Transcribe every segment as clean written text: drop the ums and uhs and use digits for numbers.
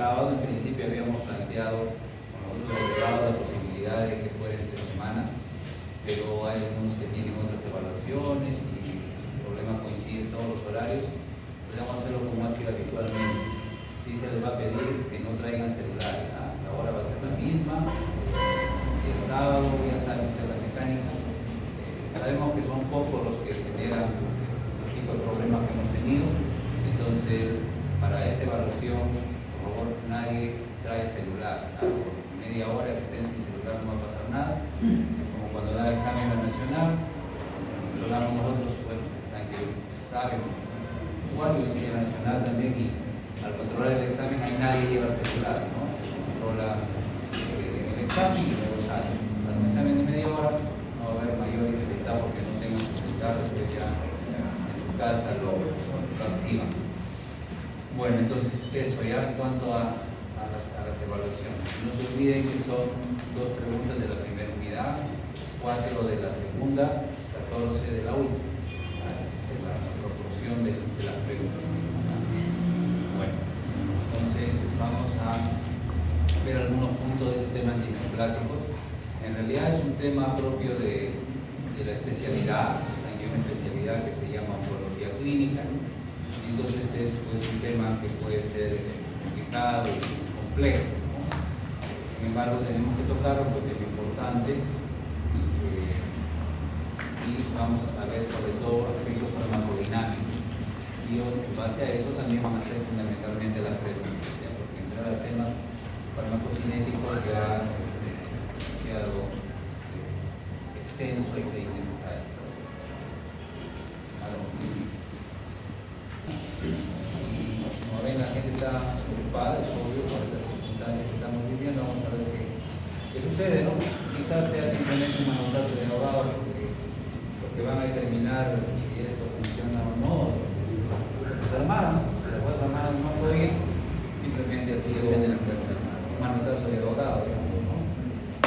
sábado. En principio habíamos planteado con los delegados la posibilidad de que fuera entre semana, pero hay algunos que tienen otras evaluaciones y el problema coincide en todos los horarios. Podríamos hacerlo como ha sido habitualmente. Sí se les va a pedir que no traigan celulares, ¿ah? La hora va a ser la misma. El sábado ya saben ustedes la mecánica. Sabemos que son pocos los que generan el tipo de problemas que hemos tenido. Entonces, para esta evaluación, por favor, nadie trae celular. Por media hora que estén sin celular no va a pasar nada. Como cuando da el examen a la nacional, lo damos nosotros, bueno, saben que saben, igual lo diseño la nacional también, y al controlar el examen hay nadie lleva celular, ¿no? Se controla el examen y luego sale. Para un examen de media hora no va a haber mayor dificultad porque no tengan celular, después ya en su casa lo activan. Bueno, entonces eso ya en cuanto a las evaluaciones. No se olviden que son 2 preguntas de la primera unidad, 4 de la segunda, 14 de la última. Esa es la proporción de las preguntas. Bueno, entonces vamos a ver algunos puntos de este tema antineoplásicos. En realidad es un tema propio de la especialidad. Hay una especialidad que se llama oncología clínica. Entonces es pues, un tema que puede ser complicado y complejo, ¿no? Sin embargo, tenemos que tocarlo porque es importante y vamos a ver sobre todo aspectos farmacodinámicos. Y en base a eso también van a ser fundamentalmente las preguntas, ¿ya? Porque entrar a temas farmacocinéticos ya es demasiado extenso y innecesario. Y como ven, la gente está preocupada, es obvio, por estas circunstancias que estamos viviendo. Vamos a ver qué sucede, ¿no? Quizás sea simplemente un manotazo de ahogado, porque los que van a determinar si esto funciona o no es las Fuerzas Armadas. Las Fuerzas Armadas no pueden, simplemente ha sido un manotazo de ahogado, digamos, ¿no?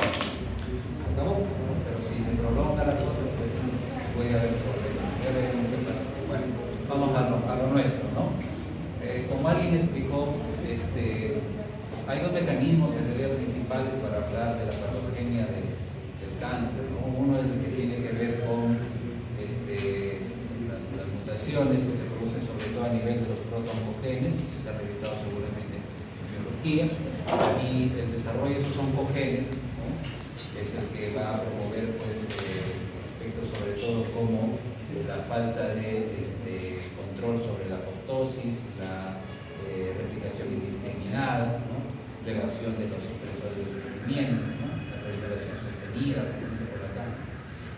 Se acabó, pero si se prolonga la cosa, pues puede haber problemas. Ya veremos qué pasa. Bueno, vamos a lo nuestro, ¿no? Como alguien explicó, hay 2 mecanismos en realidad principales para hablar de la patogenia del cáncer, ¿no? Uno es el que tiene que ver con las mutaciones que se producen sobre todo a nivel de los protooncogenes, que se ha revisado seguramente en biología, y el desarrollo de esos oncogenes, ¿no? Es el que va a promover pues, aspectos sobre todo como la falta de control sobre la apoptosis, la replicación indiscriminada, ¿no? La evasión de los supresores del crecimiento, ¿no? La regeneración sostenida, como dice por acá,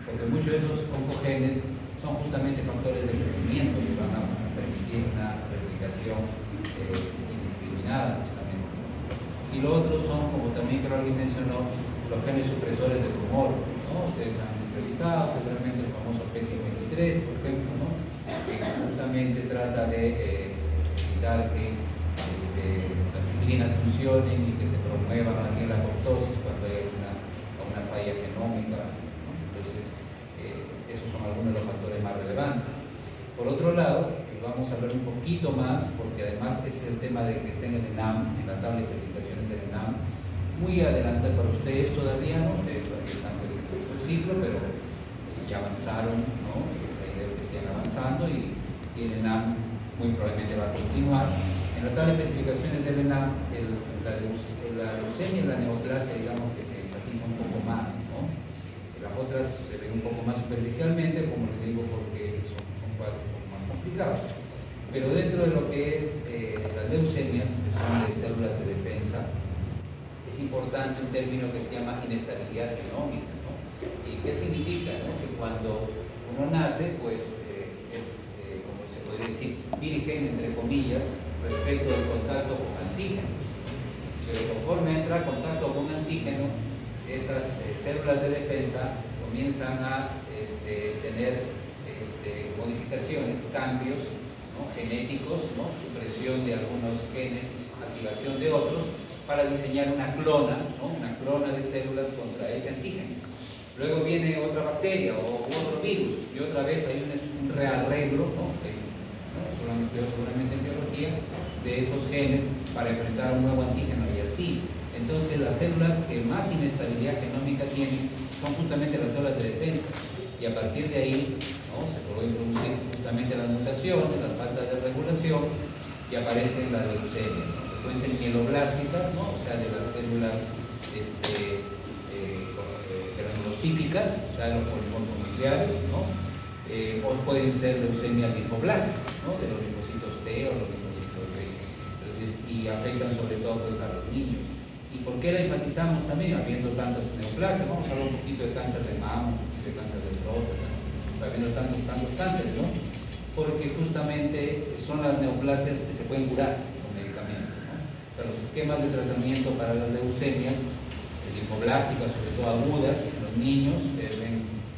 porque muchos de esos oncogenes son justamente factores de crecimiento que van a permitir una replicación indiscriminada, justamente. Y lo otro son, como también creo alguien mencionó, los genes supresores del tumor, ¿no? Ustedes han revisado seguramente el famoso P53, por ejemplo, ¿no? Que justamente trata de evitar que las ciclinas funcionen y que se promueva también la apoptosis cuando hay una falla genómica, ¿no? Entonces, esos son algunos de los factores más relevantes. Por otro lado, vamos a hablar un poquito más, porque además es el tema de que está en el ENAM, en la tabla de especificaciones del ENAM, muy adelante para ustedes todavía, ¿no? Ustedes todavía están pues, en su ciclo, pero ya avanzaron, ¿no? La idea es que sigan avanzando y el ENAM muy probablemente va a continuar. En la tabla de especificaciones del ENAM, la leucemia y la neoplasia, digamos que se enfatiza un poco más, ¿no? Las otras se ven un poco más superficialmente, como les digo, porque son cuadros un poco más complicados. Pero dentro de lo que es las leucemias, que son de células de defensa, es importante un término que se llama inestabilidad genómica, ¿no? ¿Y qué significa? ¿No? Que cuando uno nace, pues como se podría decir, virgen, entre comillas, respecto del contacto con antígenos. Pero conforme entra en contacto con un antígeno, esas células de defensa comienzan a tener modificaciones, cambios, ¿no? Genéticos, ¿no? Supresión de algunos genes, activación de otros, para diseñar una clona, ¿no? Una clona de células contra ese antígeno. Luego viene otra bacteria o otro virus y otra vez hay un rearreglo, ¿no? ¿no? Eso lo han estudiado seguramente en biología, de esos genes para enfrentar un nuevo antígeno y así. Entonces las células que más inestabilidad genómica tienen son justamente las células de defensa, y a partir de ahí, ¿no?, se puede introducir justamente las mutaciones, las faltas de regulación, y aparecen las leucemias, ¿no?, que pueden ser mieloblásticas, ¿no?, o sea, de las células granulocíticas, o sea, los polimorfos nucleares, ¿no?, o pueden ser leucemias linfoblásticas, ¿no?, de los linfocitos T o los linfocitos B. Entonces, y afectan sobre todo pues, a los niños. ¿Y por qué la enfatizamos también? Habiendo tantas neoplasias, vamos a hablar un poquito de cáncer de mama, un poquito de cáncer de próstata, ¿no?, habiendo tantos cánceres, ¿no? Porque justamente son las neoplasias que se pueden curar con medicamentos, ¿no? O sea, los esquemas de tratamiento para las leucemias, linfoblásticas, sobre todo agudas, en los niños,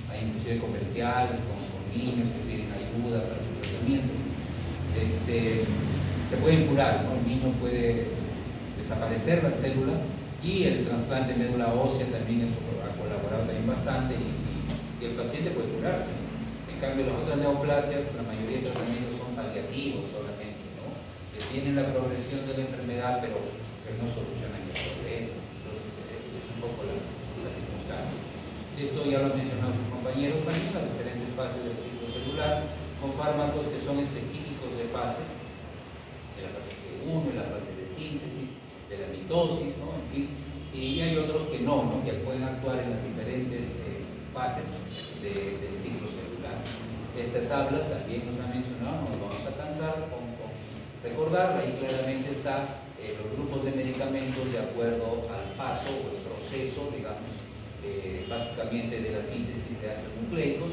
hay inclusive comerciales con niños que piden ayuda para su tratamiento, se pueden curar, ¿no? El niño puede desaparecer la célula, y el trasplante de médula ósea también eso ha colaborado también bastante, y el paciente puede curarse. En cambio, las otras neoplasias, la mayoría de tratamientos son paliativos solamente, ¿no?, que tienen la progresión de la enfermedad, pero no solucionan el problema. Entonces, esa es un poco la circunstancia. Esto ya lo han mencionado sus compañeros también, las diferentes fases del ciclo celular, con fármacos que son específicos de fase, de la fase G1, de la fase de síntesis, de la mitosis, ¿no?, en fin, y hay otros que no, que pueden actuar en las diferentes fases del ciclo celular. Esta tabla también nos ha mencionado, no nos vamos a cansar con recordarla, ahí claramente está los grupos de medicamentos de acuerdo al paso o el proceso, digamos, básicamente de la síntesis de ácidos nucleicos,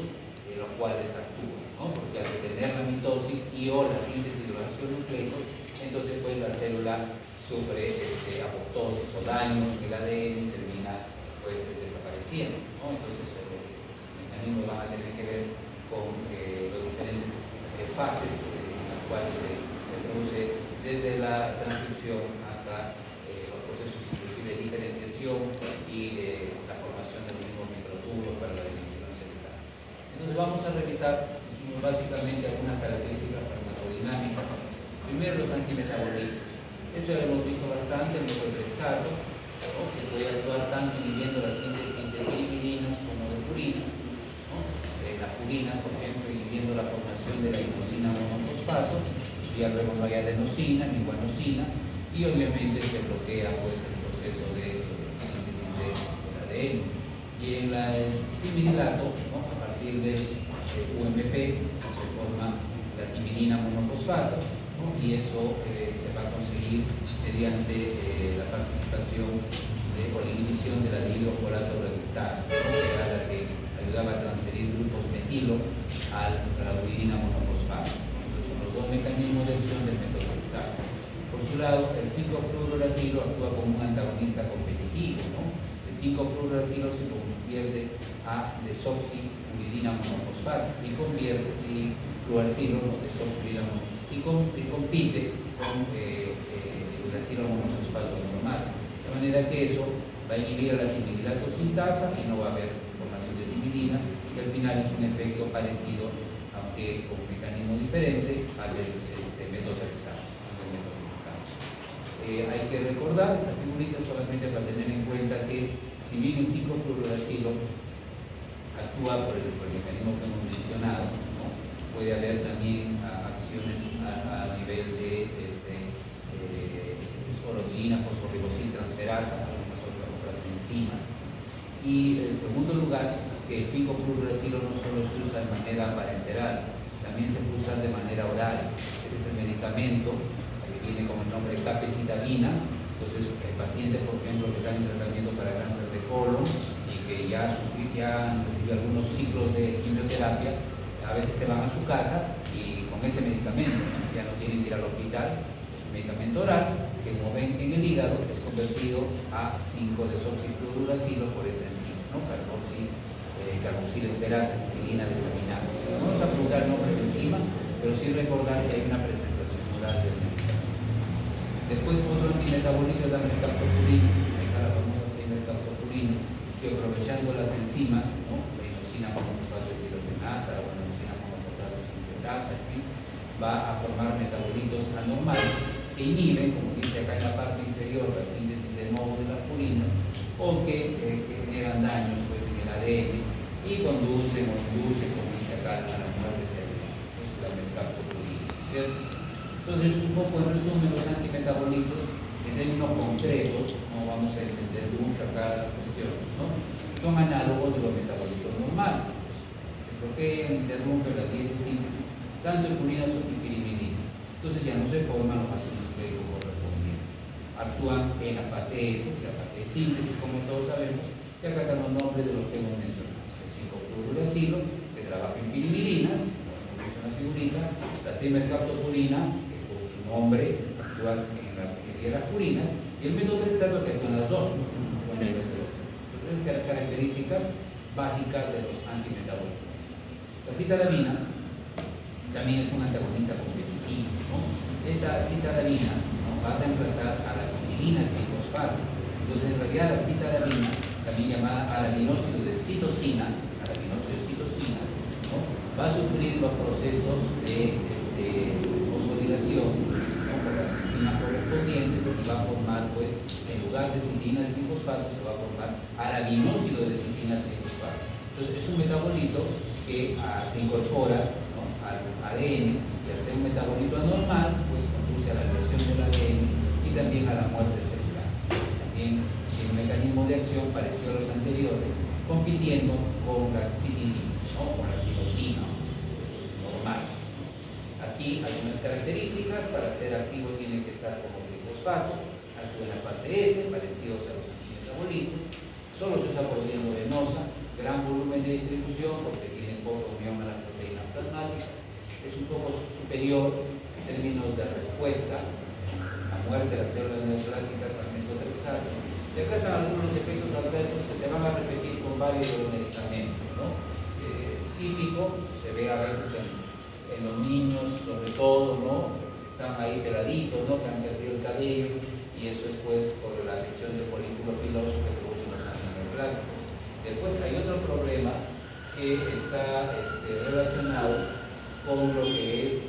los cuales actúan, ¿no?, porque al tener la mitosis y o la síntesis de los ácidos nucleicos, entonces pues la célula sufre apoptosis o daño en el ADN y termina pues desapareciendo, ¿no? Entonces los mecanismos van a tener que ver con las diferentes fases en las cuales se produce desde la transcripción hasta los procesos inclusive de diferenciación y la formación de los mismos microtúbulos para la división celular. Entonces vamos a revisar básicamente algunas características farmacodinámicas. Primero, los antimetabolitos. Esto ya lo hemos visto bastante, el metotrexato, ¿no?, que puede actuar tanto inhibiendo la síntesis de pirimidinas como de purinas, ¿no? La purina, por ejemplo, inhibiendo la formación de la inosina monofosfato, y ya luego no hay adenosina ni guanosina, y obviamente se bloquea pues, el proceso de síntesis del ADN. Y en el timidilato, ¿no?, a partir del UMP, se forma la timidina monofosfato, ¿no?, y eso se va a conseguir mediante la participación o la inhibición de la dihidrofolato reductasa, ¿no?, que era la que ayudaba a transferir grupos metilo a la uridina monofosfato. Entonces son los dos mecanismos de acción del metotrexato. Por su lado, el 5-fluoruracilo actúa como un antagonista competitivo, ¿no? El 5-fluoruracilo se convierte a desoxiuridina monofosfato y fluoracilo, ¿no?, desoxiuridina monofosfato, y compite con el uracilo monofosfato normal. De manera que eso va a inhibir a la timidilato sintasa y no va a haber formación de timidina, y al final es un efecto parecido, aunque con un mecanismo diferente, al del metotrexato. Hay que recordar, esta figurita solamente para tener en cuenta que si bien el 5-fluoruracilo actúa por el mecanismo que hemos mencionado, ¿no?, puede haber también acciones a nivel de orotina, fosforibosiltransferasa, algunas otras enzimas. Y en segundo lugar, que el 5-fluoruracilo no solo se usa de manera parenteral, también se puede usar de manera oral. Este es el medicamento que tiene como nombre capecitabina. Entonces, el paciente, por ejemplo, que está en tratamiento para cáncer de colon y que ya han recibido algunos ciclos de quimioterapia, a veces se van a su casa y con este medicamento, ¿no?, ya no tienen que ir al hospital. Es un medicamento oral que, como ven en el hígado, es convertido a 5-desoxifluoruracilo por esta enzima, ¿no?, carboxilesperasa, citilina desaminasa. No vamos a preguntar el nombre de la enzima, pero sí recordar que hay una presentación oral del medicamento. Después, otro antimetabolito es la mercaptopurina, la famosa 6-mercaptopurina, que aprovechando las enzimas, ¿no?, la inosina monofosfato estirogenasa, la guanosina monofosfato sintetasa, en fin, va a formar metabolitos anormales que inhiben, como dice acá en la parte inferior, la síntesis de nuevo de las purinas, o que generan daños pues, en el ADN y conducen o inducen, como dice acá, a la muerte cerebral, pues, la mercaptopurina, ¿cierto? Entonces, un poco en resumen, los antimetabolitos, en términos concretos, no vamos a extender mucho acá las cuestiones, ¿no? Son análogos de los metabolitos normales. Se bloquean, interrumpen la vía de síntesis, tanto en purinas como en pirimidinas. Entonces ya no se forman los ácidos nucleicos correspondientes. Actúan en la fase S, la fase de síntesis, como todos sabemos, y acá están los nombres de los que hemos mencionado. El 5-fluorouracilo, que trabaja en pirimidinas, como dice una figurita, la 6-mercaptopurina, que por su nombre actúa en la mayoría de las purinas, y el metotrexato que actúa en las dos. Entonces, características básicas de los antimetabólicos. La citarabina también es un antagonista competitivo, ¿no? Esta citarabina, ¿no?, va a reemplazar a la citilina trifosfato. Entonces, en realidad, la citarabina, también llamada araminóxido de citosina, ¿no?, va a sufrir los procesos de fosforilación, ¿no?, por las enzimas correspondientes y va a formar, pues, en lugar de citina trifosfato, se va a formar araminóxido de citina trifosfato. Entonces, es un metabolito que se incorpora, ¿no?, al ADN, y al ser un metabolito anormal, pues conduce a la lesión del ADN y también a la muerte cerebral. También tiene un mecanismo de acción parecido a los anteriores, compitiendo con la citinina, ¿no?, con la citosina normal. Aquí algunas características: para ser activo tiene que estar como trifosfato, actúa en la fase S, parecidos a los antimetabolitos, solo se usa por vía endovenosa, gran volumen de distribución porque tiene poca unión a las proteínas plasmáticas, es un poco superior en términos de respuesta a muerte de las células neoplásicas al metotrexato. Y acá están algunos efectos adversos que se van a repetir con varios de los medicamentos, ¿no? Es típico, se ve a veces en los niños, sobre todo, ¿no?, están ahí peladitos, ¿no?, que han perdido el cabello, y eso es pues por la afección del folículo piloso que producen los antineoplásicos. Después hay otro problema que está relacionado con lo que es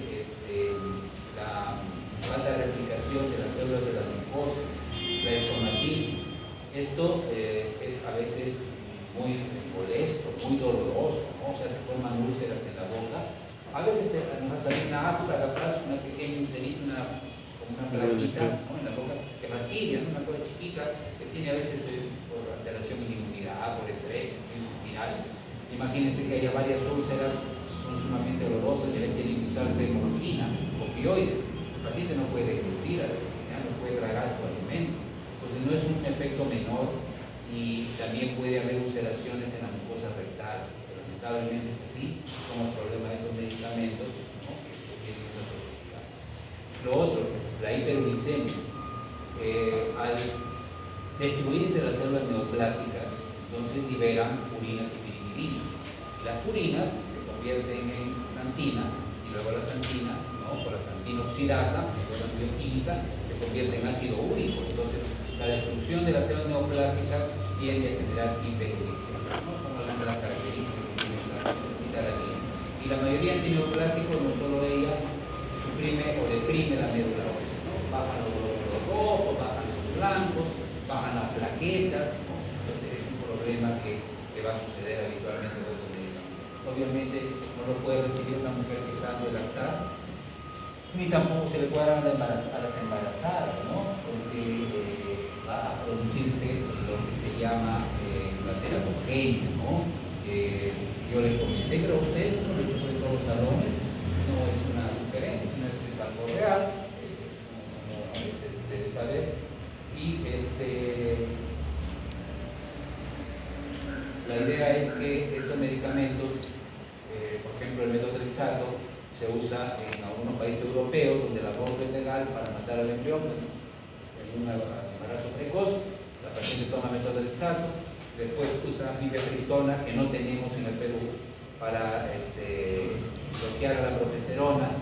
la falta de replicación de las células de las mucosas, la estomatitis. Esto es a veces muy molesto, muy doloroso, ¿no? O sea, se forman úlceras en la boca. A veces nos va a salir una afta, capaz, una pequeña ulcerita, como una plaquita, ¿no?, en la boca, que fastidia, ¿no?, una cosa chiquita que tiene a veces por alteración de inmunidad, por estrés viral. Imagínense que haya varias úlceras, son sumamente dolorosas, y a veces tienen que usarse morfina, opioides. El paciente no puede deglutir, a veces ya no puede tragar su alimento. Entonces no es un efecto menor, y también puede haber ulceraciones en la mucosa rectal. Pero lamentablemente es así, como el problema de estos medicamentos, ¿no?, que tienen esa toxicidad. Lo otro, la hiperuricemia. Al destruirse las células neoplásicas, entonces liberan purinas y pirimidinas. Y las purinas se convierten en xantina, y luego la xantina, ¿no?, por la xantinoxidasa, que es la bioquímica, se convierte en ácido úrico. Entonces, la destrucción de las células neoplásicas tiende a generar hiperuricemia, ¿no? Son algunas de las características que tiene la citarabina. Y la mayoría de antineoplásicos, no solo ella, suprime o deprime la médula ósea, ¿no? Bajan los glóbulos rojos, bajan los blancos, bajan las plaquetas, ¿no? Entonces es un problema que va a suceder habitualmente con estos medicamentos. Obviamente no lo puede recibir una mujer que está dando lactar, ni tampoco se le puede dar a las embarazadas, ¿no?, porque va a producirse lo que se llama la teratogenia, ¿no? Yo les comenté, creo que ustedes, no lo he hecho por todos los salones, no es una sugerencia, sino es algo real, como a veces debe saber. Y la idea es que estos medicamentos, por ejemplo el metotrexato, se usa en algunos países europeos donde el aborto es legal para matar al embrión. En un embarazo precoz, la paciente toma metotrexato, después usa mifepristona, que no tenemos en el Perú, para bloquear la progesterona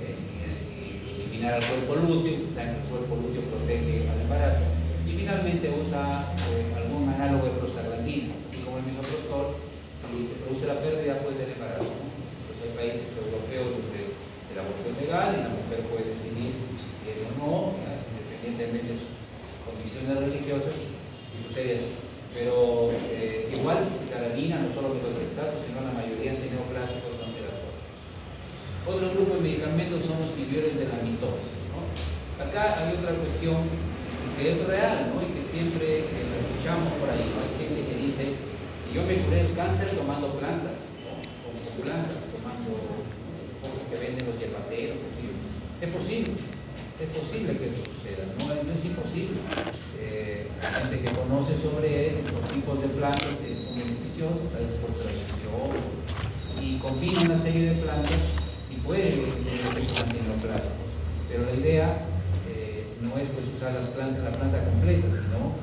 y eliminar al cuerpo lúteo. O sea, que el cuerpo lúteo protege al embarazo. Y finalmente usa algún análogo de prostaglandina, así como el misoprostol, y se produce la pérdida pues, del embarazo, ¿no? Hay países europeos donde el el aborto es legal y la mujer puede decidir si quiere o no, ¿ya? Independientemente de sus condiciones religiosas, y sucede así. Pero igual se carabina no solo métodos exactos, sino la mayoría antineoplásicos son terapéuticos. Otro grupo de medicamentos son los inhibidores de la mitosis, ¿no? Acá hay otra cuestión que es real, ¿no? Y que siempre escuchamos por ahí, ¿no? Hay gente que dice que yo me curé el cáncer tomando plantas, ¿no? Con plantas, tomando cosas que venden los yerbateros. Es posible que eso suceda, no es imposible. Hay gente que conoce sobre los tipos de plantas que son beneficiosas, a veces por tradición, y combina una serie de plantas y puede tener efectos antineoplásicos. Pero la idea no es pues usar la planta completa, sino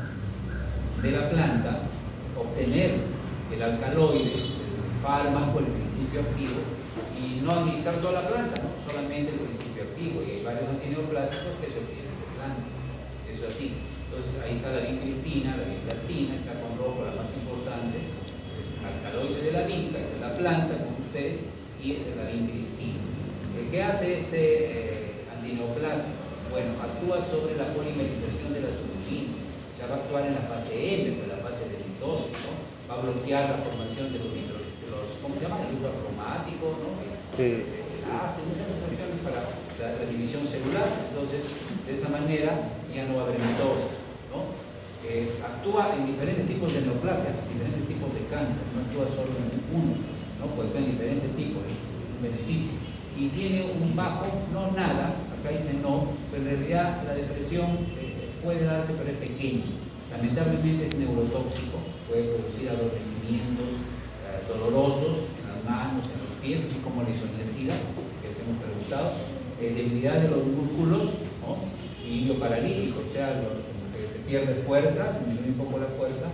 de la planta obtener el alcaloide, el fármaco, el principio activo, y no administrar toda la planta, ¿no? Solamente el principio activo, y hay varios antineoplásicos que se obtienen de planta. Eso es así. Entonces ahí está la vincristina, la vinclastina, está con rojo la más importante, es un alcaloide de la vinca, de la planta, como ustedes, y es de la vincristina. ¿Qué hace este antineoplásico? Bueno, actúa sobre la polimerización de la tubulina, o sea, va a actuar en la fase M, en la fase de mitosis, ¿no? Va a bloquear la formación de los ¿cómo se llama? El uso aromático, ¿no? Sí. Muchas funciones para la división celular. Entonces, de esa manera ya no va a haber mitosis, ¿no? Actúa en diferentes tipos de neoplasia, diferentes tipos de cáncer, no actúa solo en uno, ¿no? Puede en diferentes tipos, es un beneficio. Y tiene un bajo, no nada, acá dice no, pero en realidad la depresión puede darse, pero es pequeño. Lamentablemente es neurotóxico, puede producir adormecimientos dolorosos en las manos, en los pies, así como la isoniazida, que les hemos preguntado, debilidad de los músculos, ¿no? Y bioparalítico, o sea, se pierde fuerza, disminuye un poco la fuerza,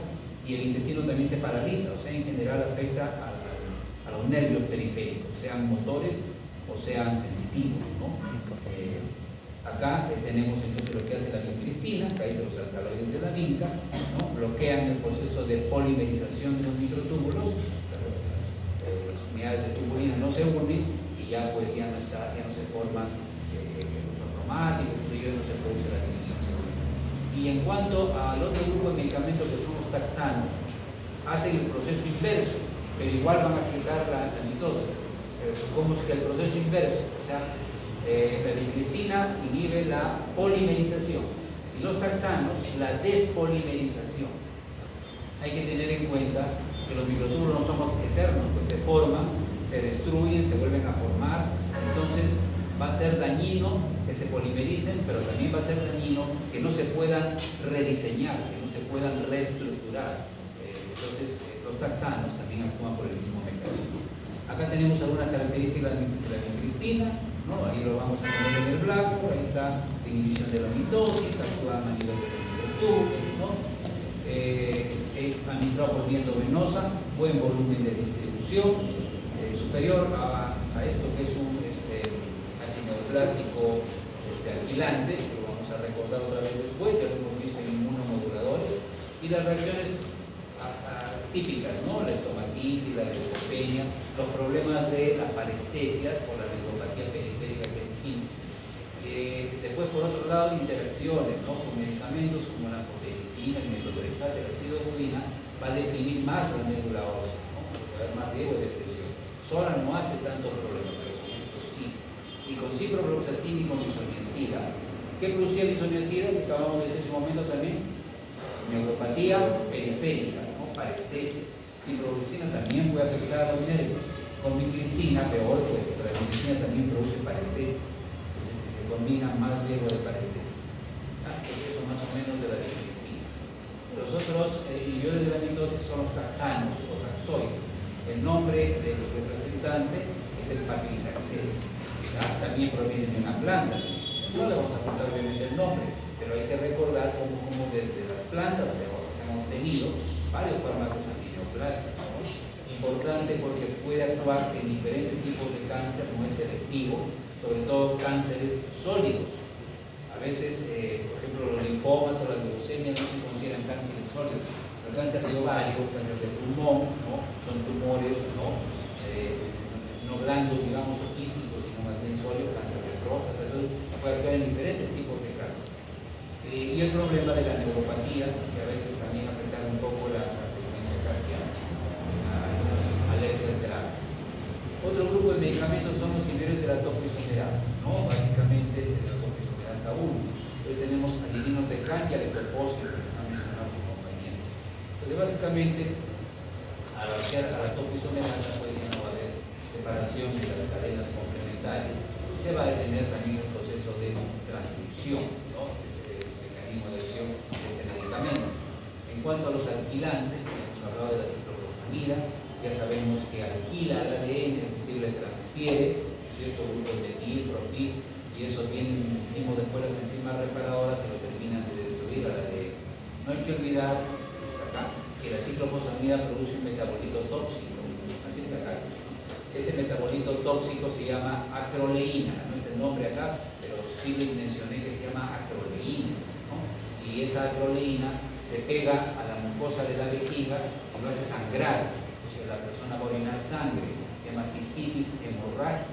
y el intestino también se paraliza, o sea, en general afecta a los nervios periféricos, sean motores o sean sensitivos, ¿no? Acá tenemos entonces lo que hace la vincristina, que ahí los alcaloides de la vinca, ¿no? Bloquean el proceso de polimerización de los microtúbulos, las unidades de tubulina no se unen y ya pues ya no se forman los aromáticos, ya no se produce la división celular. Y en cuanto al otro grupo de medicamentos que son los taxanos, hacen el proceso inverso, pero igual van a afectar la mitosis. ¿Cómo es que el proceso inverso? O sea, la vincristina inhibe la polimerización y los taxanos la despolimerización. Hay que tener en cuenta que los microtúbulos no somos eternos, pues se forman, se destruyen, se vuelven a formar. Entonces va a ser dañino que se polimericen, pero también va a ser dañino que no se puedan rediseñar, que no se puedan reestructurar. Entonces los taxanos también actúan por el mismo mecanismo. Acá tenemos algunas características de la vincristina, ¿no? Ahí lo vamos a poner en el blanco, ahí está la inhibición de la mitosis, actúa a nivel de los microtúbulos, ¿no? Administrado por vía endovenosa, buen volumen de distribución, superior a esto que es un antineoplásico alquilante, que lo vamos a recordar otra vez después, ya lo hemos visto en inmunomoduladores, y las reacciones típicas, ¿no? La estomatitis, la leucopenia, los problemas de las parestesias por la neuropatía periférica que dijimos. Después, por otro lado, interacciones, ¿no? Con medicamentos como la anfotericina, el metotrexato, el ácido budina, va a deprimir más la médula ósea, ¿no? Puede haber más riesgo de depresión. Sola no hace tanto problema, pero con esto sí. Y con ciprofloxacina y con isoniazida. ¿Qué producía la isoniazida? Que acabamos de decir en ese momento también. Neuropatía periférica, ¿no? Parestesias. Ciprofloxacina también puede afectar a los nervios. Con vincristina, peor, porque la vincristina también produce parestesias. Entonces, si se combina más riesgo de parestesias. Eso más o menos de la vincristina. Los otros inhibidores de la mitosis son los taxanos o taxoides. El nombre del representante es el paclitaxel. También proviene de una planta. No le vamos a contar obviamente el nombre, pero hay que recordar cómo desde las plantas se han obtenido varios fármacos antineoplásicos, ¿no? Importante porque puede actuar en diferentes tipos de cáncer, no es selectivo, sobre todo cánceres sólidos. A veces, por ejemplo, los linfomas o las leucemias no se consideran cánceres sólidos. El cáncer de ovario, el cáncer de pulmón, ¿no? Son tumores no blandos, digamos, o quísticos, sino más bien sólidos, puede actuar en diferentes tipos de cáncer. Y el problema de la neuropatía, que a veces también afecta un poco la frecuencia cardíaca, algunas alergias graves. Otro grupo de medicamentos son los inhibidores de la topoisomerasa, ¿no? Básicamente la topoisomerasa 1. Hoy tenemos adeninotecán y aletroposil, que ha mencionado mi compañero. Entonces, básicamente, al bloquear a la topoisomerasa puede que no va a haber separación de las cadenas complementarias y se va a detener también el proceso de transcripción, ¿no? Ese mecanismo de acción de este medicamento. En cuanto a los alquilantes, hemos hablado de la ciclofosfamida, ya sabemos que alquila el ADN, es decir, le transfiere ciertos grupos de metil, propil, y eso viene mismo después las enzimas reparadoras y lo terminan de destruir al ADN. No hay que olvidar acá que la ciclofosfamida produce un metabolito tóxico, así está acá. Ese metabolito tóxico se llama acroleína, no está el nombre acá, pero sí les mencioné que se llama acroleína, ¿no? Y esa acroleína se pega a la mucosa de la vejiga y lo hace sangrar. La persona va a orinar sangre, se llama cistitis hemorrágica.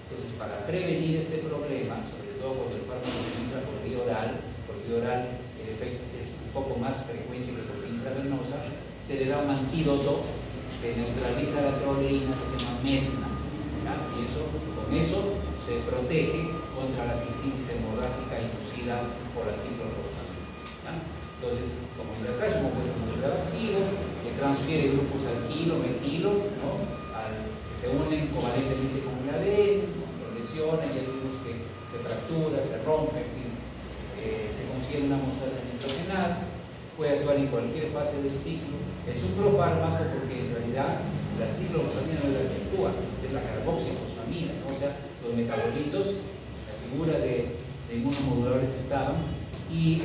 Entonces, para prevenir este problema, sobre todo cuando el fármaco se administra por vía oral el efecto es un poco más frecuente que por vía intravenosa, se le da un antídoto que neutraliza la acroleína que se llama mesna, ¿ya? Y con eso se protege contra la cistitis hemorrágica inducida por la ciclofosfamida. Entonces, como dice acá, es un compuesto molecular activo que transfiere grupos alquilo, metilo, ¿no? Que se unen covalentemente con el ADN, lo lesionan y hay grupos que se fractura, se rompe, en fin. Se consigue una mostaza nitrogenada, puede actuar en cualquier fase del ciclo. Es un profármaco porque en realidad la ciclofosfamida no es la que actúa, es la carboxifosfamida, ¿no? O sea, los metabolitos, la figura de inmunomoduladores estaban y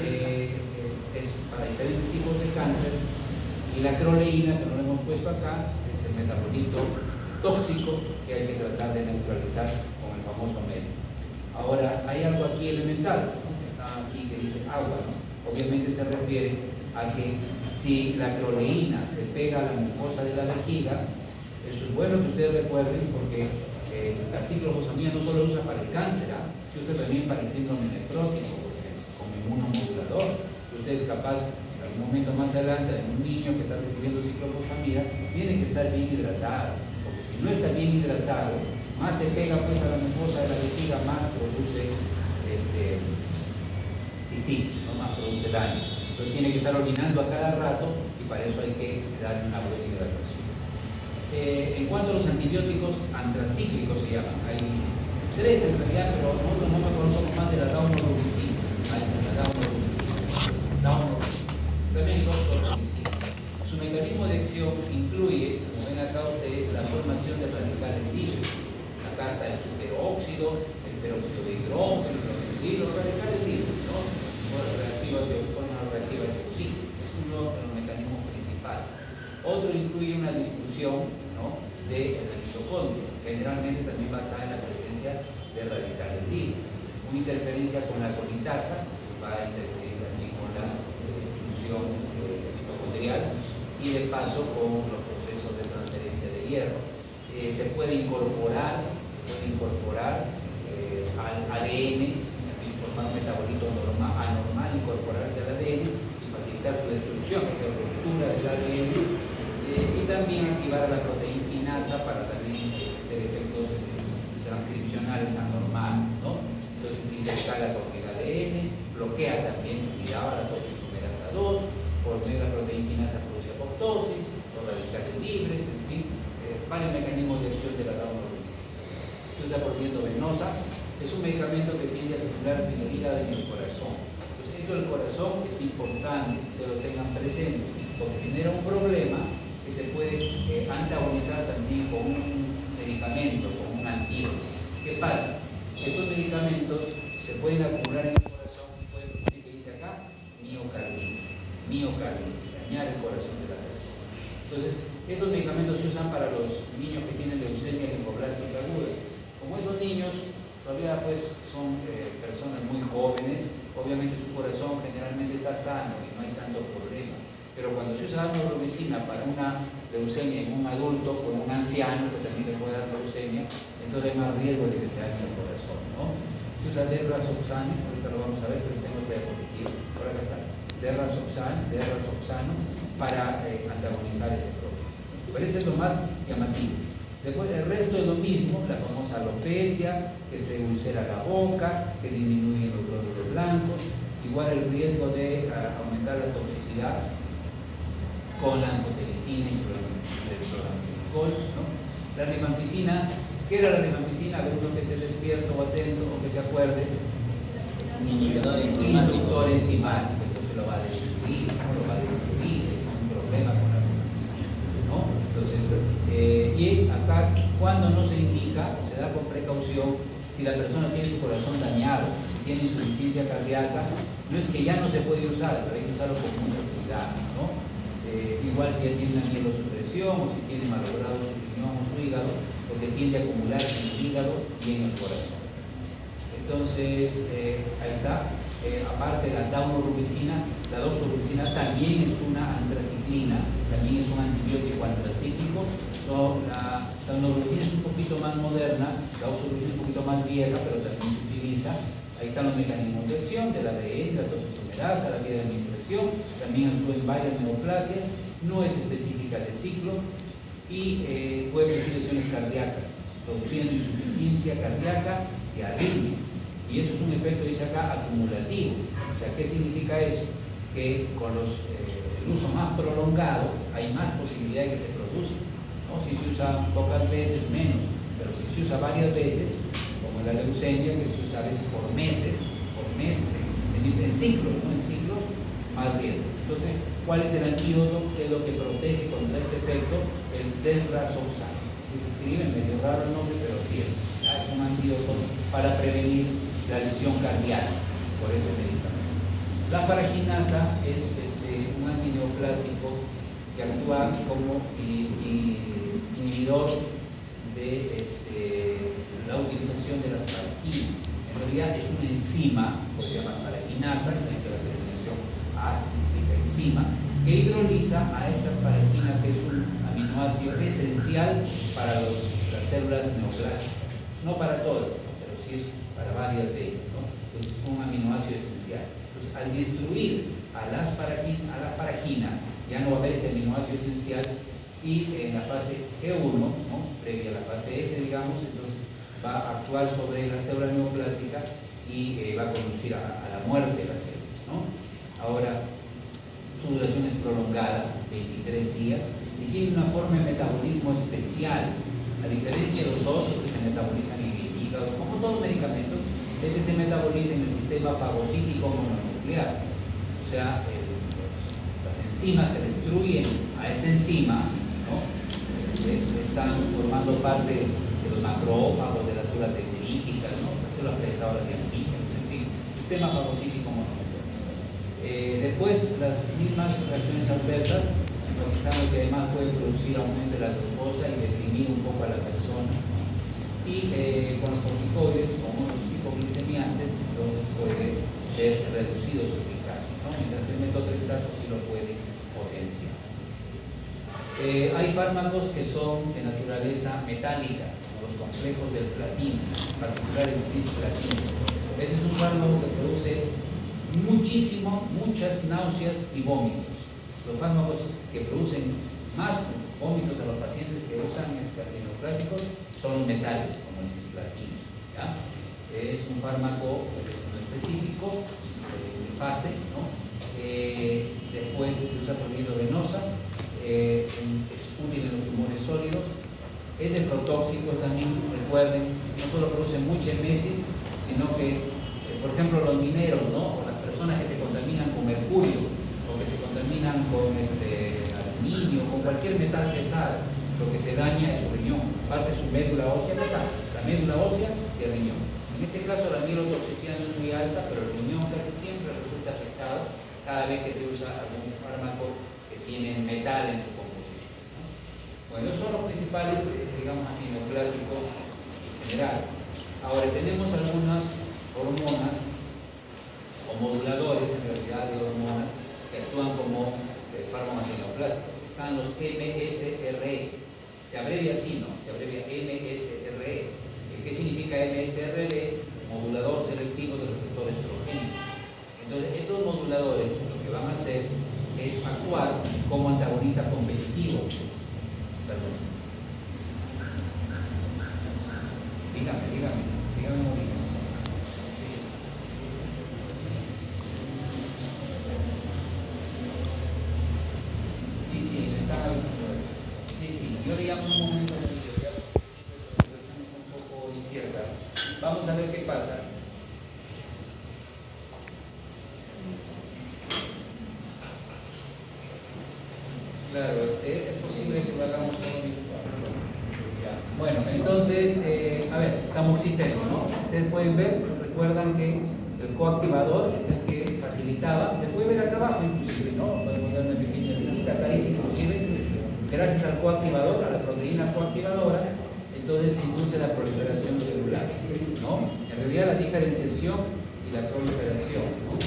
es para diferentes tipos de cáncer, y la acroleína, que no lo hemos puesto acá, es el metabolito tóxico que hay que tratar de neutralizar con el famoso mesna. Ahora, hay algo aquí elemental, ¿no? Que está aquí que dice agua, ¿no? Obviamente se refiere a que si la acroleína se pega a la mucosa de la vejiga, eso es bueno que ustedes recuerden porque la ciclofosfamida no solo usa para el cáncer, se usa también para el síndrome nefrótico, por ejemplo, como inmunomodulador. Ustedes capaz, en algún momento más adelante, en un niño que está recibiendo ciclofosfamida, tiene que estar bien hidratado, porque si no está bien hidratado, más se pega pues a la mucosa de la vejiga, más produce cistitis, ¿no? Más produce daño. Entonces tiene que estar orinando a cada rato y para eso hay que darle una buena hidratación. En cuanto a los antibióticos antracíclicos se llaman, hay 3 en realidad, pero nosotros no me conocemos más de la daunorubicina. También su mecanismo de acción incluye, como ven acá ustedes, la formación de radicales libres. Acá está el superóxido, el peróxido de hidrógeno, y los radicales libres, ¿no? Forma reactiva de oxígeno. Es uno de los mecanismos principales. Otro incluye una difusión, ¿no? del mitocondrio, generalmente también basada en la presencia de radicales libres. Una interferencia con la colitasa va a interferir también con la función mitocondrial y de paso con los procesos de transferencia de hierro. Se puede incorporar al ADN, también formar un metabolito anormal, incorporarse al ADN y facilitar su destrucción, esa ruptura del ADN, y también activar a la proteína quinasa para también hacer efectos transcripcionales anormales, ¿no? Entonces intercala con el ADN, bloquea también, cuidaba la topoisomerasa 2, por medio de la proteína quinasa produce apoptosis, los radicales libres, en fin, varios mecanismos de acción de la daunorubicina. Se usa por vía venosa, es un medicamento que tiende a acumularse en el hígado y en el corazón. Entonces, esto del corazón es importante que lo tengan presente, porque genera un problema que se puede antagonizar también con un medicamento, con un antídoto. ¿Qué pasa? Estos medicamentos se pueden acumular en el corazón y pueden producir, que dice acá, miocarditis, dañar el corazón de la persona. Entonces, estos medicamentos se usan para los niños que tienen leucemia linfoblástica aguda. Como esos niños todavía pues son personas muy jóvenes, obviamente su corazón generalmente está sano y no hay tanto problema. Pero cuando se usa daunorubicina para una leucemia en un adulto o en un anciano que también le puede dar leucemia, entonces hay más riesgo de que se dañe el corazón, ¿no? Se usa derrazoxano, ahorita lo vamos a ver, pero tengo otra diapositiva, por acá está, derrazoxano para antagonizar ese problema. Pero ese es lo más llamativo. Después el resto es lo mismo, la famosa alopecia, que se ulcera la boca, que disminuye los glóbulos blancos, igual el riesgo de aumentar la toxicidad con la anfotericina y el cloranfenicol, ¿no? La rifampicina, ¿qué era la rifampicina? A ver, uno que esté despierto o atento o que se acuerde. Inhibidor enzimático. Inductor enzimático, entonces lo va a destruir, ¿no? Lo va a destruir, es un problema con la rifampicina, ¿no? Entonces, y acá, cuando no se indica, o se da con precaución, si la persona tiene su corazón dañado, tiene insuficiencia cardíaca, no es que ya no se puede usar, pero hay que usarlo con mucho cuidado, ¿no? Igual si ya tiene una mielosupresión o si tiene malogrado su riñón o su hígado, porque tiende a acumularse en el hígado y en el corazón. Entonces, ahí está. Aparte de la daunorubicina, la doxorubicina también es una antraciclina, también es un antibiótico antracíclico. No, la daunorubicina es un poquito más moderna, la doxorubicina es un poquito más vieja, pero también se utiliza. Ahí están los mecanismos de acción de la ADN, la toxicomerasa, la vía de administración, también actúa en varias neoplasias, no es específica de ciclo y puede producir lesiones cardíacas, produciendo insuficiencia cardíaca y arritmias. Y eso es un efecto, dice acá, acumulativo. O sea, ¿qué significa eso? Que con el uso más prolongado hay más posibilidad de que se produzca, ¿no? Si se usa pocas veces, menos, pero si se usa varias veces, como la leucemia, que se usa a veces por meses, en ciclos, ¿no? En ciclos, más riesgo. Entonces, ¿cuál es el antídoto? ¿Qué es lo que protege contra este efecto? El desrazoxano. Se escribe medio raro el nombre, pero así es. Es un antídoto para prevenir la lesión cardíaca por este medicamento. La paraginasa es un antineoplásico que actúa como inhibidor de la utilización de las paraginas. En realidad es una enzima, que se llama paraginasa, que la terminación asa significa enzima, que hidroliza a estas paraginas, que es un aminoácido esencial para las células neoplásicas. No para todas, ¿no? Pero sí es para varias de ellas, ¿no? Es un aminoácido esencial. Entonces, al destruir a la paragina, ya no va a haber este aminoácido esencial, y en la fase G1, ¿no? Previa a la fase S, digamos, entonces va a actuar sobre la célula neoplástica y va a conducir a la muerte de las células, ¿no? Ahora, su duración es prolongada, 23 días, y tiene una forma de metabolismo especial, a diferencia de los otros que se metabolizan en el hígado, como todos los medicamentos. Este se metaboliza en el sistema fagocítico mononuclear, o sea, las enzimas que destruyen a esta enzima, ¿no? Están formando parte de los macrófagos, de las células dendríticas, ¿no? Las células prestadoras de antígenos, en fin, sistema fagocítico mononuclear. Después, las mismas reacciones adversas, enfatizando que además puede producir aumento de la glucosa y deprimir un poco a la persona. Y con los corticoides, como los hipoglicemiantes, entonces puede ser reducido su eficacia, ¿no? Mientras que el metotrexato sí lo puede potenciar. Hay fármacos que son de naturaleza metálica, como los complejos del platino, en particular el cisplatino. Este es un fármaco que produce muchas náuseas y vómitos. Los fármacos que producen más vómitos a los pacientes que usan neoplásicos son los metales, como el cisplatino, ¿ya? Es un fármaco específico, de fase, ¿no? Después se usa por vía venosa, es útil en los tumores sólidos, es nefrotóxico también. Recuerden, no solo produce mucha emesis, sino que, por ejemplo, los mineros, ¿no? O las personas que se contaminan con mercurio, o que se contaminan con aluminio, con cualquier metal pesado, lo que se daña es su riñón, parte de su médula ósea, la médula ósea y el riñón. En este caso la mielotoxicidad no es muy alta, pero el riñón casi siempre resulta afectado cada vez que se usa algún fármaco que tiene metal en su composición, ¿no? Bueno, esos son los principales, digamos, antineoplásicos en general. Ahora, tenemos algunas hormonas o moduladores, en realidad, de hormonas que actúan como fármacos antineoplásicos. Están los MSRE, se abrevia así, ¿no? Se abrevia MSRE. ¿Qué significa MSRE? Modulador modulador selectivo del receptor estrogénico. Entonces, estos moduladores lo que van a hacer es actuar como antagonista competitivo. Perdón. Dígame un poquito. Sí, me están avisando. Sí, yo le llamo un momento de video, ya porque la situación es un poco incierta. Vamos a ver qué pasa. Claro, es posible que lo hagamos todo virtual. Bueno, entonces, a ver, tamoxifeno, ¿no? Ustedes pueden ver, recuerdan que el coactivador es el que facilitaba, se puede ver acá abajo inclusive, ¿no? Podemos dar una pequeña línea, acá dice inclusive, gracias al coactivador, a la proteína coactivadora, entonces se induce la proliferación celular, ¿no? En realidad la diferenciación y la proliferación, ¿no?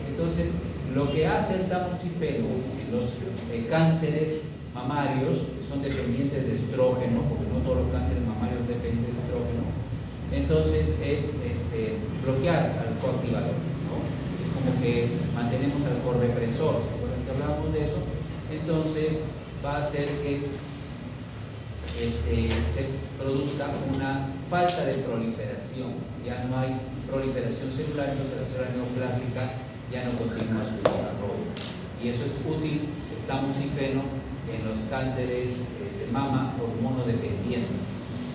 Entonces, lo que hace el tamoxifeno en los cánceres mamarios, que son dependientes de estrógeno, porque no todos los cánceres mamarios dependen de estrógeno, entonces es bloquear al coactivador, ¿no? Es como que mantenemos al correpresor, ¿recuerdan que hablábamos de eso? Entonces va a hacer que se produzca una falta de proliferación, ya no hay proliferación celular, entonces la célula neoplásica ya no continúa su desarrollo. Y eso es útil el tamoxifeno en los cánceres de mama hormonodependientes.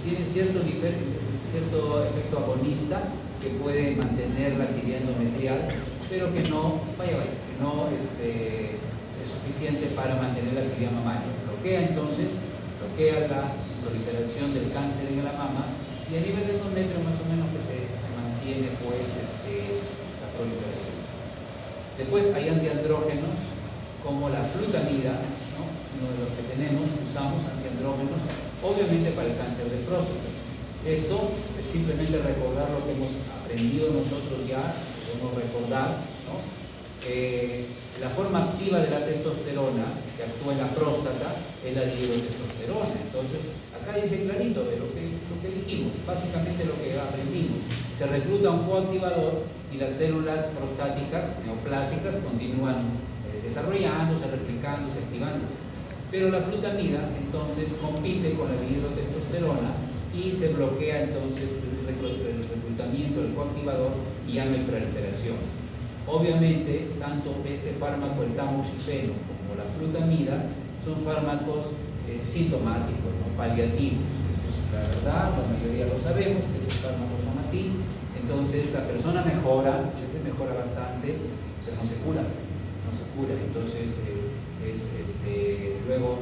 Tiene cierto efecto agonista que puede mantener la actividad endometrial, pero que no es suficiente para mantener la actividad mamaria. Bloquea la proliferación del cáncer en la mama y a nivel del endometrio más o menos que se mantiene pues la proliferación. Después hay antiandrógenos como la flutamida, ¿no? Uno de los que usamos antiandrógenos, obviamente para el cáncer de próstata. Esto es simplemente recordar lo que hemos aprendido nosotros ya, podemos recordar, ¿no? La forma activa de la testosterona que actúa en la próstata es la dihidrotestosterona. Entonces, acá dice clarito de lo que dijimos, básicamente lo que aprendimos. Se recluta un coactivador y las células prostáticas neoplásicas continúan desarrollándose, replicándose, activándose. Pero la flutamida entonces compite con la dihidrotestosterona y se bloquea entonces el reclutamiento del coactivador y ya no hay proliferación. Obviamente, tanto este fármaco, el tamoxifeno, como la flutamida, son fármacos sintomáticos, ¿no? Paliativos. Eso es la verdad, la mayoría lo sabemos, que los fármacos son así. Entonces, la persona mejora bastante, pero no se cura. Entonces, luego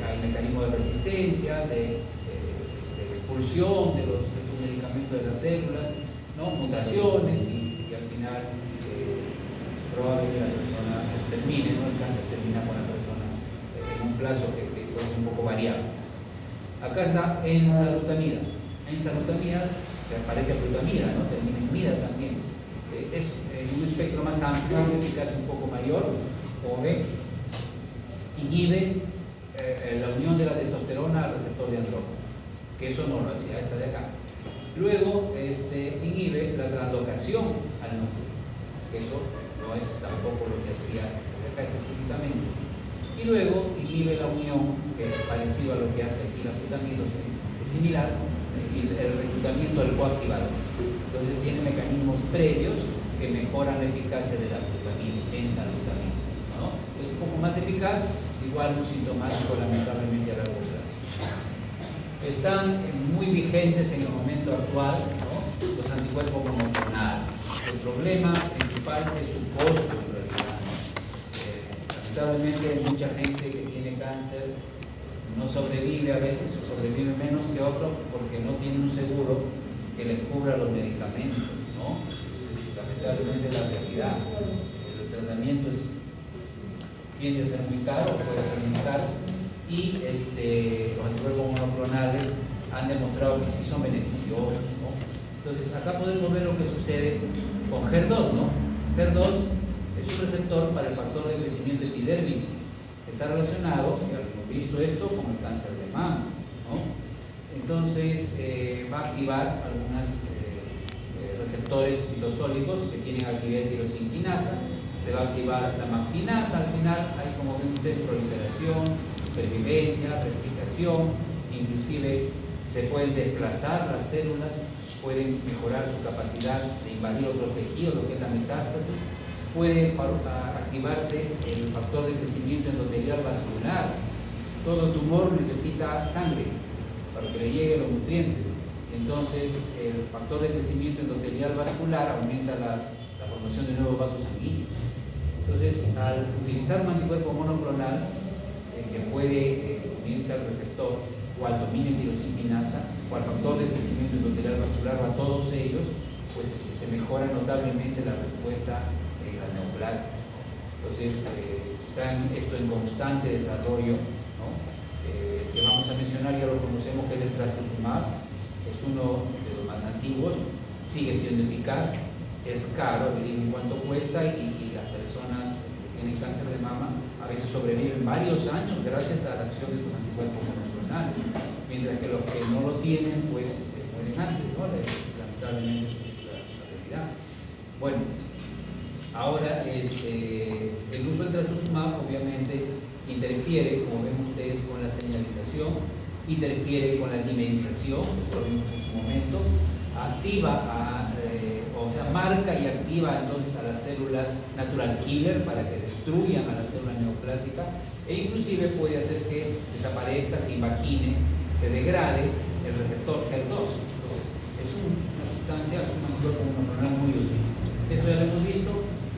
hay mecanismos de resistencia, de expulsión de los medicamentos de las células, ¿no? Mutaciones y al final probablemente la persona termine, ¿no? El cáncer termina con la persona en un plazo que puede ser un poco variable. Acá está enzalutamida. Enzalutamida se parece a flutamida, ¿no? Termina en mida también. Es un espectro más amplio, eficacia un poco mayor, como ven, inhibe la unión de la testosterona al receptor de andrógeno, que eso no lo hacía esta de acá. Luego inhibe la translocación al núcleo, que eso no es tampoco lo que hacía esta de acá específicamente. Y luego inhibe la unión, que es parecido a lo que hace aquí la flutamida, es similar, y el reclutamiento del coactivador. Entonces tiene mecanismos previos que mejoran la eficacia de la flutamida, enzalutamida, ¿no? Es un poco más eficaz, igual un sintomático lamentablemente a largo plazo. Están muy vigentes en el momento actual, ¿no? Los anticuerpos monoclonales. El problema principal es su costo en realidad. Lamentablemente hay mucha gente que tiene cáncer, no sobrevive a veces o sobrevive menos que otros porque no tiene un seguro que les cubra los medicamentos, ¿no? Lamentablemente la realidad. El tratamiento tiende a ser muy caro, puede ser muy caro, y los anticuerpos monoclonales han demostrado que sí son beneficiosos, ¿no? Entonces acá podemos ver lo que sucede con HER2, ¿no? HER2 es un receptor para el factor de crecimiento epidérmico. Está relacionado, ya hemos visto esto, con el cáncer de mama, ¿no? Entonces va a activar algunas receptores receptores citosólicos que tienen actividad de tirosinquinasa. Se va a activar la MAPkinasa. Al final hay, como ven ustedes, proliferación, supervivencia, replicación, inclusive se pueden desplazar las células, pueden mejorar su capacidad de invadir otros tejidos, lo que es la metástasis. Puede activarse el factor de crecimiento endotelial vascular. Todo tumor necesita sangre para que le lleguen los nutrientes. Entonces, el factor de crecimiento endotelial vascular aumenta la formación de nuevos vasos sanguíneos. Entonces, al utilizar un anticuerpo monoclonal que puede unirse al receptor o al dominio de tirosinquinasa o al factor de crecimiento endotelial vascular o a todos ellos, pues se mejora notablemente la respuesta en la neoplasia. Entonces, está esto en constante desarrollo, ¿no? Que vamos a mencionar, ya lo conocemos, que es el trastuzumab. Es uno de los más antiguos, sigue siendo eficaz, es caro, miren cuánto cuesta, y las personas que tienen cáncer de mama a veces sobreviven varios años gracias a la acción de estos anticuerpos monoclonales, mientras que los que no lo tienen pues mueren antes, ¿no? Lamentablemente es la realidad. Bueno, ahora el uso del trastuzumab obviamente interfiere, como ven ustedes, con la señalización, interfiere con la dimerización, eso lo vimos en su momento, activa, o sea, marca y activa entonces a las células natural killer para que destruyan a la célula neoplásica, e inclusive puede hacer que desaparezca, se invagine, se degrade el receptor HER2. Entonces, es una sustancia, es un anticuerpo monoclonal muy útil. Esto ya lo hemos visto,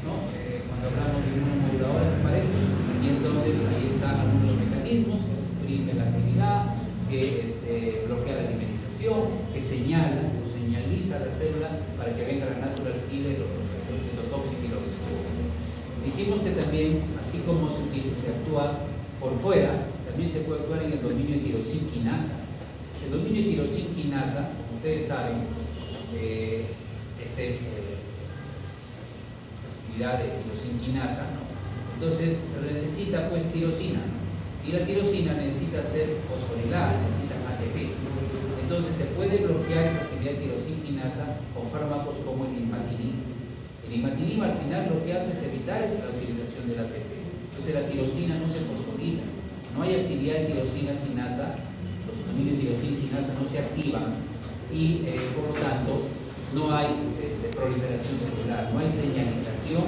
¿no? Cuando hablamos de inmunomoduladores, me parece, y entonces ahí están algunos de los mecanismos que exprimen la actividad, que bloquea la dimerización, que señala o señaliza a la célula para que venga la natural killer o la célula citotóxica y lo destruya. Dijimos que también, así como se actúa por fuera, también se puede actuar en el dominio de tirosinquinasa. El dominio de tirosinquinasa, como ustedes saben, es actividad de tirosinquinasa, ¿no? Entonces necesita pues tirosina, ¿no? Y la tirosina necesita ser fosforilada, necesita ATP. Entonces se puede bloquear esa actividad de tirosinquinasa con fármacos como el imatinib. El imatinib al final lo que hace es evitar la utilización del ATP. Entonces la tirosina no se fosforila. No hay actividad de tirosina sinasa, los dominios de tirosina sinasa no se activan y por lo tanto no hay proliferación celular, no hay señalización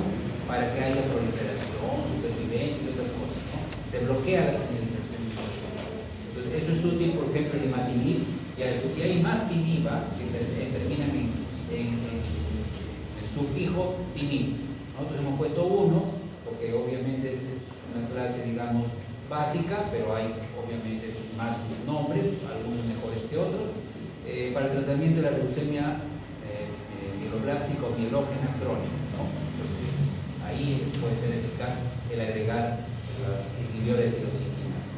para que haya proliferación, supervivencia y otras cosas, ¿no? Se bloquea la señalización. Entonces, eso es útil, por ejemplo, el imatinib, y hay más tiniba que terminan en el sufijo tinib. Nosotros hemos puesto uno, porque obviamente es una clase, digamos, básica, pero hay obviamente más nombres, algunos mejores que otros, para el tratamiento de la leucemia mieloblástica o mielógena crónica, ¿no? Entonces, ahí puede ser eficaz el agregar los inhibidores de tirosinquinasa.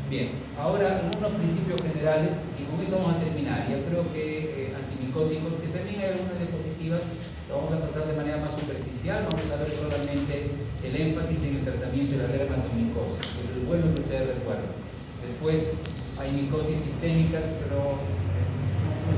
Bien, ahora algunos principios generales, y con esto vamos a terminar. Ya creo que antimicóticos, que también hay algunas diapositivas, lo vamos a pasar de manera más superficial. Vamos a ver solamente el énfasis en el tratamiento de la dermatomicosis, que es bueno que ustedes recuerden. Después hay micosis sistémicas, pero